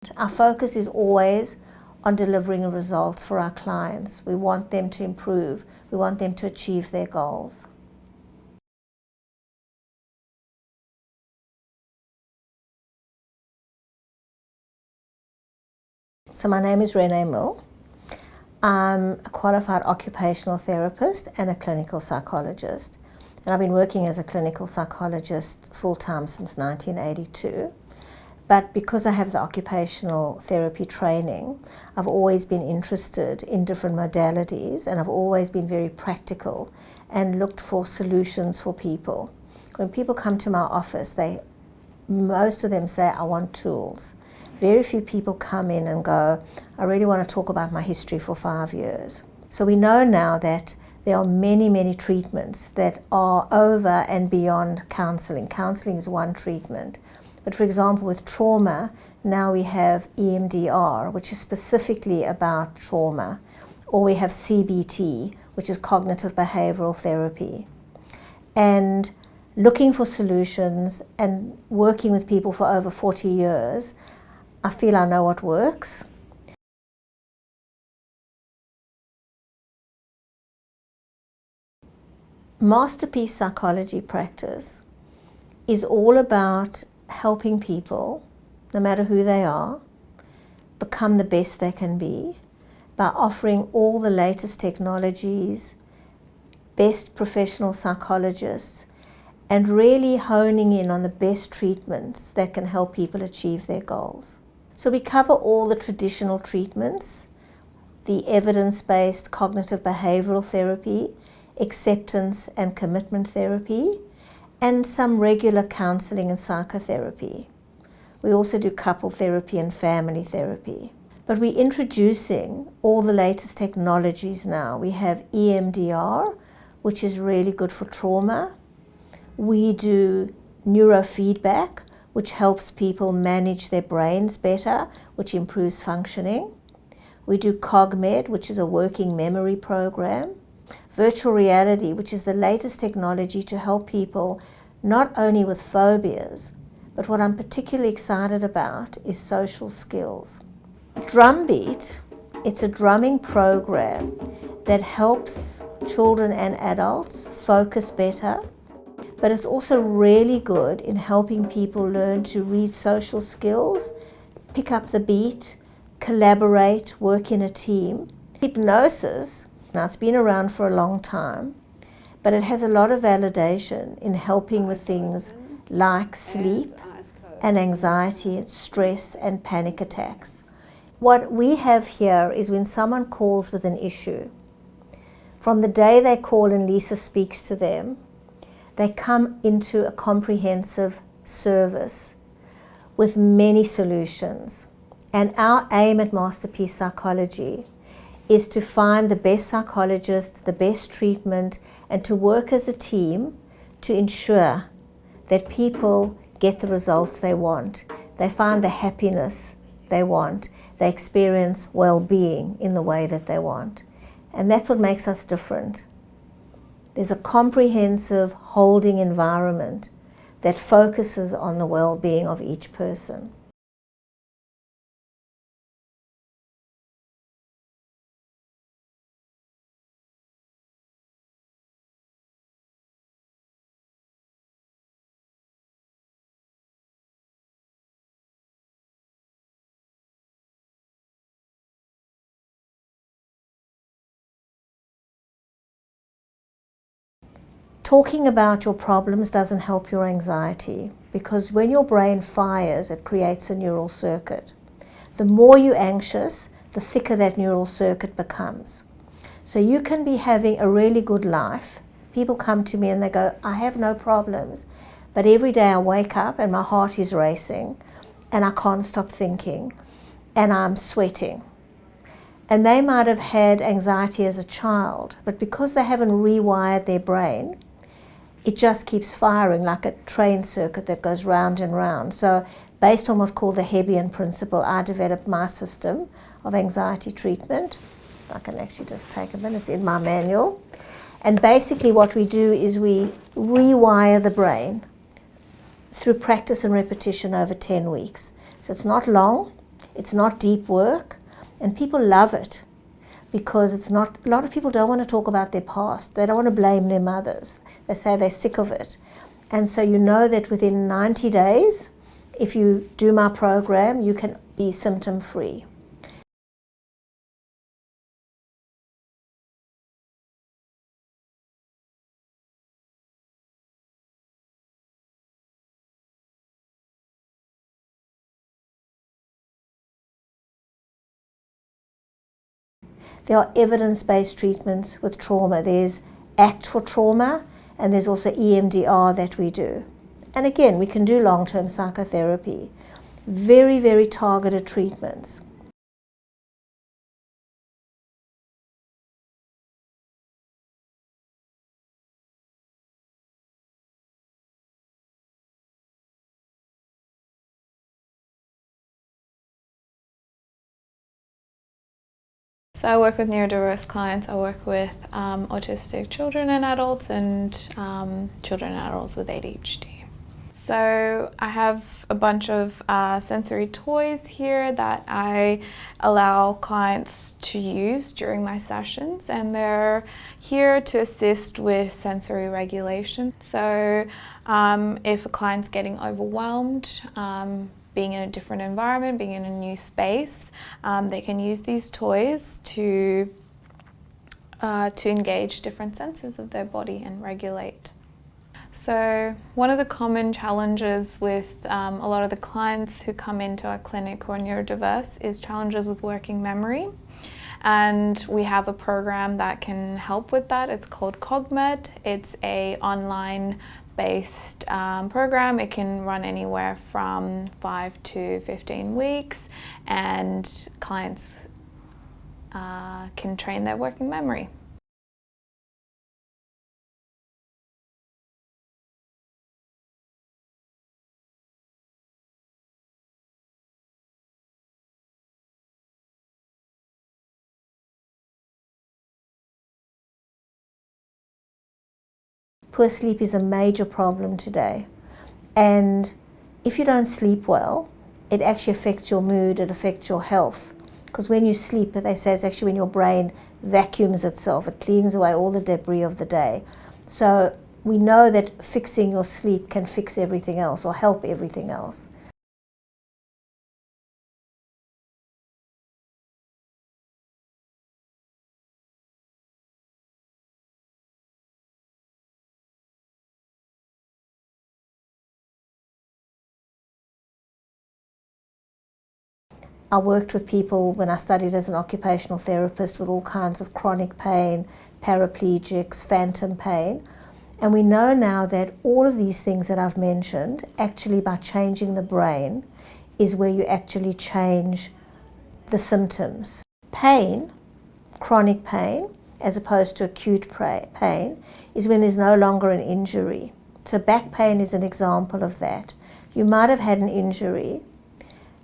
treatment. Our focus is always on delivering results for our clients. We want them to improve. We want them to achieve their goals. So my name is Renee Mills. I'm a qualified occupational therapist and a clinical psychologist. And I've been working as a clinical psychologist full-time since 1982. But because I have the occupational therapy training, I've always been interested in different modalities, and I've always been very practical and looked for solutions for people. When people come to my office, most of them say, I want tools. Very few people come in and go, I really want to talk about my history for 5 years. So we know now that there are many, many treatments that are over and beyond counseling. Counseling is one treatment. But for example, with trauma, now we have EMDR, which is specifically about trauma. Or we have CBT, which is cognitive behavioral therapy. And looking for solutions and working with people for over 40 years, I feel I know what works. Masterpiece psychology practice is all about helping people, no matter who they are, become the best they can be by offering all the latest technologies, best professional psychologists, and really honing in on the best treatments that can help people achieve their goals. So we cover all the traditional treatments, the evidence-based cognitive behavioral therapy, acceptance and commitment therapy, and some regular counseling and psychotherapy. We also do couple therapy and family therapy. But we're introducing all the latest technologies now. We have EMDR, which is really good for trauma. We do neurofeedback, which helps people manage their brains better, which improves functioning. We do COGMED, which is a working memory program. Virtual reality, which is the latest technology to help people not only with phobias, but what I'm particularly excited about is social skills. Drumbeat, it's a drumming program that helps children and adults focus better, but it's also really good in helping people learn to read social skills, pick up the beat, collaborate, work in a team. Hypnosis, now it's been around for a long time, but it has a lot of validation in helping with things like sleep and anxiety, stress and panic attacks. What we have here is when someone calls with an issue, from the day they call and Lisa speaks to them, they come into a comprehensive service with many solutions. And our aim at Masterpiece Psychology is to find the best psychologist, the best treatment, and to work as a team to ensure that people get the results they want. They find the happiness they want. They experience well-being in the way that they want. And that's what makes us different. There's a comprehensive holding environment that focuses on the well-being of each person. Talking about your problems doesn't help your anxiety, because when your brain fires, it creates a neural circuit. The more you're anxious, the thicker that neural circuit becomes. So you can be having a really good life. People come to me and they go, I have no problems, but every day I wake up and my heart is racing and I can't stop thinking and I'm sweating. And they might have had anxiety as a child, but because they haven't rewired their brain, it just keeps firing like a train circuit that goes round and round. So based on what's called the Hebbian principle, I developed my system of anxiety treatment. I can actually just take a minute, it's in my manual. And basically what we do is we rewire the brain through practice and repetition over 10 weeks. So it's not long, It's not deep work, and people love it because it's not, a lot of people don't want to talk about their past. They don't want to blame their mothers. They say they're sick of it. And so you know that within 90 days, if you do my program, you can be symptom-free. There are evidence-based treatments with trauma. There's ACT for trauma, and there's also EMDR that we do. And again, we can do long-term psychotherapy. Very, very targeted treatments. So I work with neurodiverse clients. I work with autistic children and adults, and children and adults with ADHD. So I have a bunch of sensory toys here that I allow clients to use during my sessions, and they're here to assist with sensory regulation. So if a client's getting overwhelmed, being in a different environment, being in a new space, they can use these toys to engage different senses of their body and regulate. So one of the common challenges with a lot of the clients who come into our clinic who are neurodiverse is challenges with working memory. And we have a program that can help with that. It's called COGMED. It's an online-based program. It can run anywhere from 5 to 15 weeks, and clients can train their working memory. Poor sleep is a major problem today, and if you don't sleep well, it actually affects your mood, it affects your health, because when you sleep, they say it's actually when your brain vacuums itself, it cleans away all the debris of the day. So we know that fixing your sleep can fix everything else or help everything else. I worked with people when I studied as an occupational therapist with all kinds of chronic pain, paraplegics, phantom pain. And we know now that all of these things that I've mentioned, actually by changing the brain, is where you actually change the symptoms. Pain, chronic pain, as opposed to acute pain, is when there's no longer an injury. So back pain is an example of that. You might have had an injury.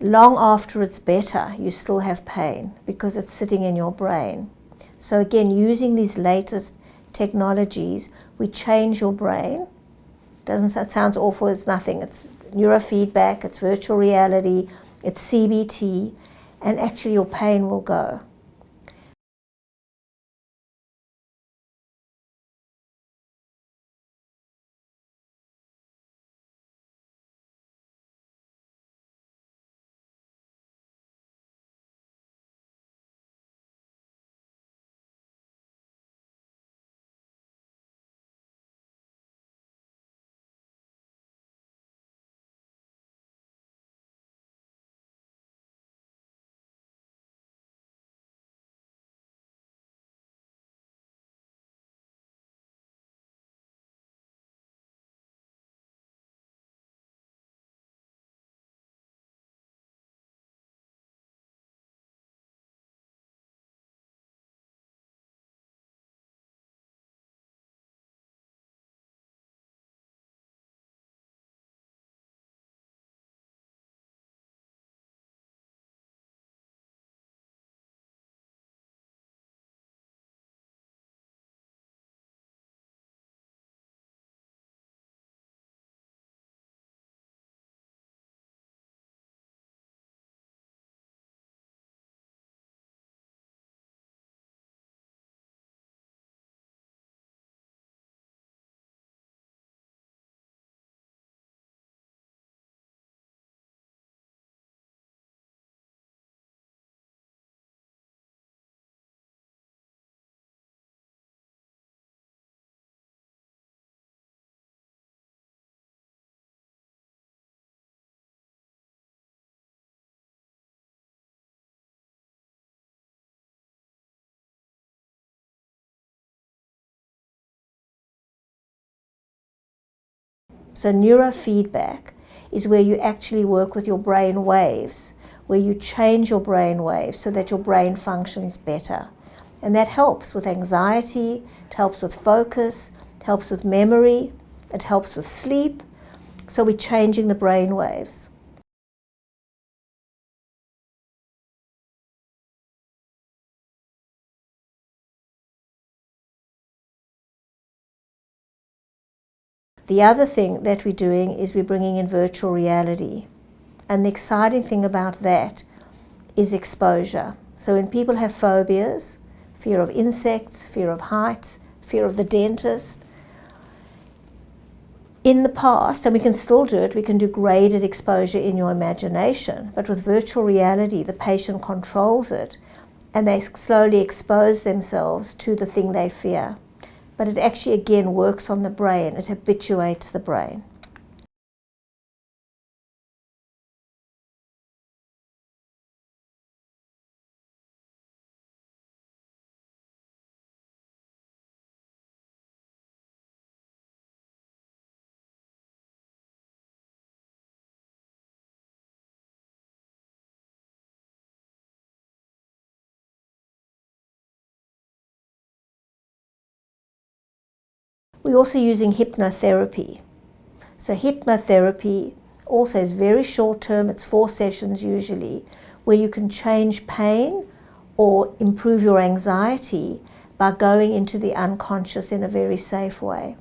Long after it's better, you still have pain because it's sitting in your brain. So again, using these latest technologies, we change your brain. That sounds awful, it's nothing. It's neurofeedback, it's virtual reality, it's CBT, and actually your pain will go. So neurofeedback is where you actually work with your brain waves, where you change your brain waves so that your brain functions better. And that helps with anxiety, it helps with focus, it helps with memory, it helps with sleep. So we're changing the brain waves. The other thing that we're doing is we're bringing in virtual reality. And the exciting thing about that is exposure. So when people have phobias, fear of insects, fear of heights, fear of the dentist, in the past, and we can still do it, we can do graded exposure in your imagination, but with virtual reality, the patient controls it and they slowly expose themselves to the thing they fear. But it actually, again, works on the brain. It habituates the brain. We're also using hypnotherapy. So hypnotherapy also is very short term, it's 4 sessions usually, where you can change pain or improve your anxiety by going into the unconscious in a very safe way.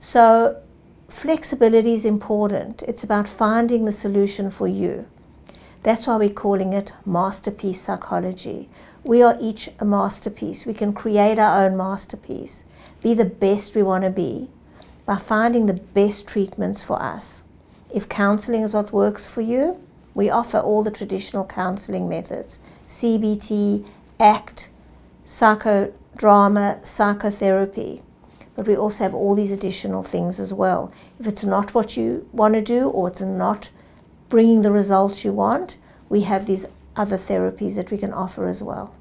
So flexibility is important. It's about finding the solution for you. That's why we're calling it masterpiece psychology. We are each a masterpiece. We can create our own masterpiece, be the best we want to be by finding the best treatments for us. If counseling is what works for you, we offer all the traditional counseling methods: CBT, ACT, psychodrama, psychotherapy. But we also have all these additional things as well. If it's not what you want to do or it's not bringing the results you want, we have these other therapies that we can offer as well.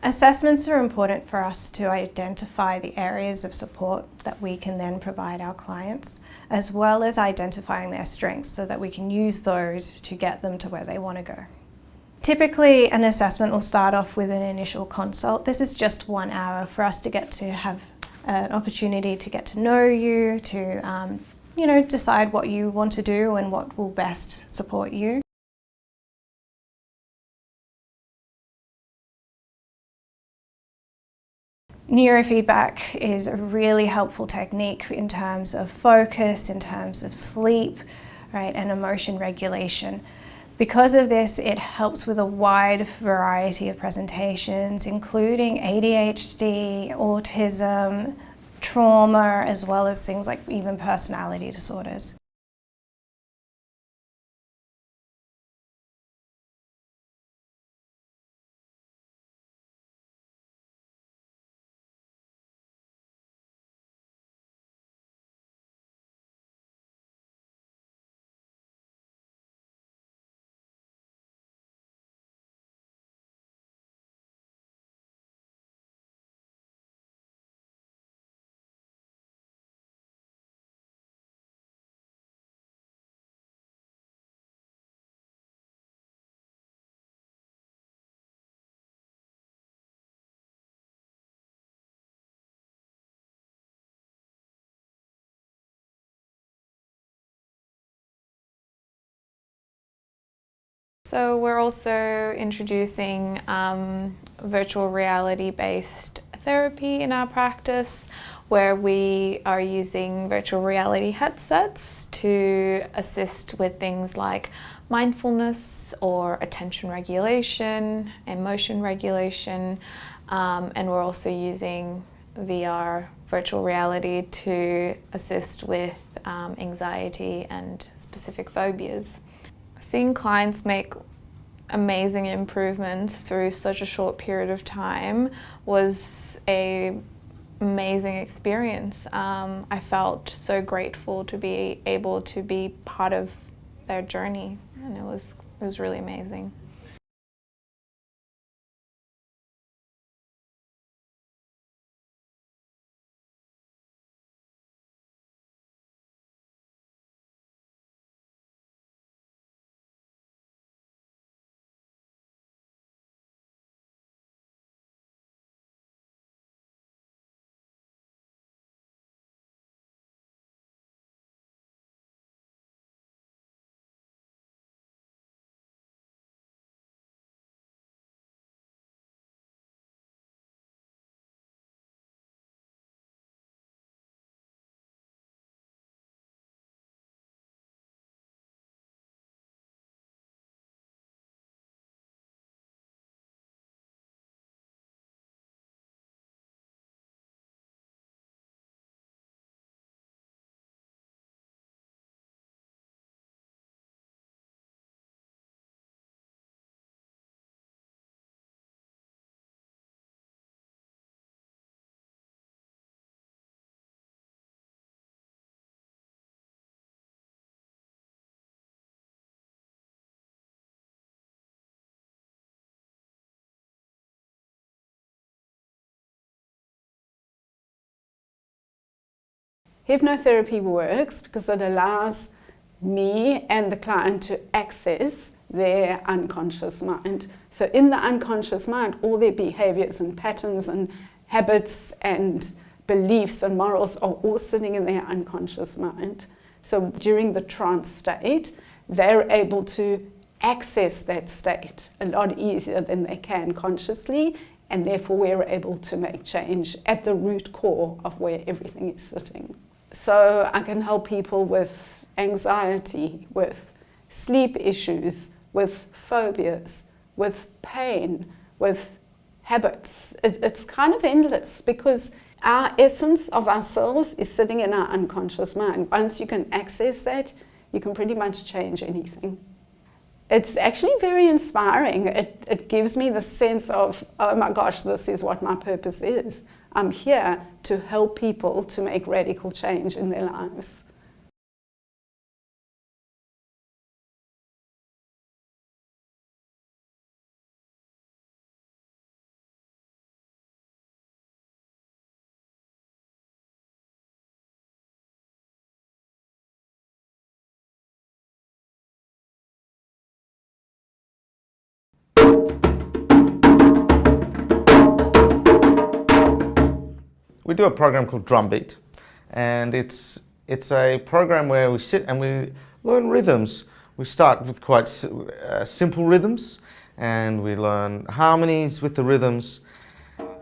Assessments are important for us to identify the areas of support that we can then provide our clients, as well as identifying their strengths so that we can use those to get them to where they want to go. Typically, an assessment will start off with an initial consult. This is just 1 hour for us to get to have an opportunity to get to know you, to decide what you want to do and what will best support you. Neurofeedback is a really helpful technique in terms of focus, in terms of sleep, right, and emotion regulation. Because of this, it helps with a wide variety of presentations, including ADHD, autism, trauma, as well as things like even personality disorders. So we're also introducing virtual reality-based therapy in our practice, where we are using virtual reality headsets to assist with things like mindfulness or attention regulation, emotion regulation, and we're also using VR, virtual reality, to assist with anxiety and specific phobias. Seeing clients make amazing improvements through such a short period of time was an amazing experience. I felt so grateful to be able to be part of their journey, and it was really amazing. Hypnotherapy works because it allows me and the client to access their unconscious mind. So in the unconscious mind, all their behaviors and patterns and habits and beliefs and morals are all sitting in their unconscious mind. So during the trance state, they're able to access that state a lot easier than they can consciously, and therefore we're able to make change at the root core of where everything is sitting. So I can help people with anxiety, with sleep issues, with phobias, with pain, with habits. It's kind of endless because our essence of ourselves is sitting in our unconscious mind. Once you can access that, you can pretty much change anything. It's actually very inspiring. It gives me the sense of, oh my gosh, this is what my purpose is. I'm here to help people to make radical change in their lives. do a program called Drumbeat, and it's a program where we sit and we learn rhythms. We start with quite simple rhythms, and we learn harmonies with the rhythms.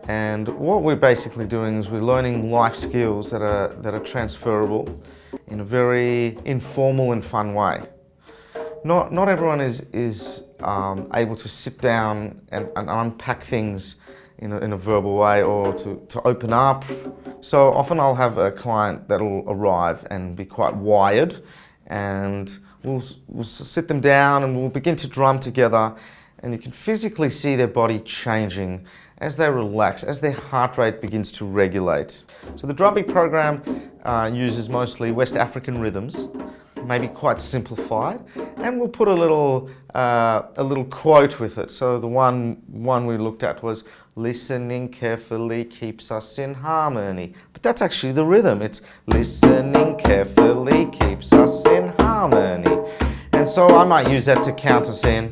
And what we're basically doing is we're learning life skills that are transferable in a very informal and fun way. Not everyone is able to sit down and unpack things in a verbal way, or to open up. So often I'll have a client that'll arrive and be quite wired, and we'll sit them down and we'll begin to drum together, and you can physically see their body changing as they relax, as their heart rate begins to regulate. So the Drumbeat program uses mostly West African rhythms, maybe quite simplified, and we'll put a little quote with it. So the one we looked at was, listening carefully keeps us in harmony. But that's actually the rhythm. It's listening carefully keeps us in harmony. And so I might use that to count us in.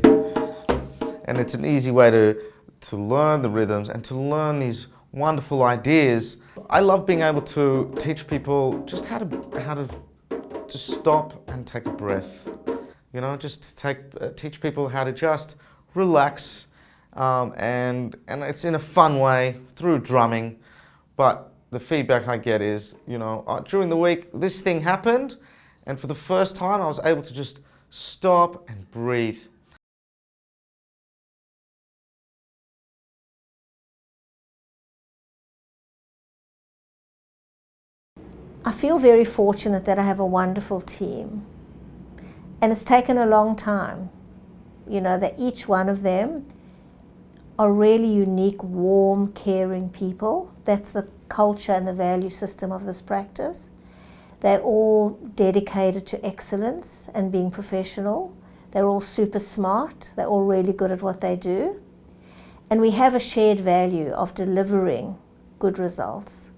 And it's an easy way to learn the rhythms and to learn these wonderful ideas. I love being able to teach people just how to stop and take a breath. You know, just teach people how to just relax, and it's in a fun way through drumming. But the feedback I get is, you know, during the week this thing happened, and for the first time I was able to just stop and breathe. I feel very fortunate that I have a wonderful team, and it's taken a long time. You know, that each one of them are really unique, warm, caring people. That's the culture and the value system of this practice. They're all dedicated to excellence and being professional. They're all super smart. They're all really good at what they do. And we have a shared value of delivering good results.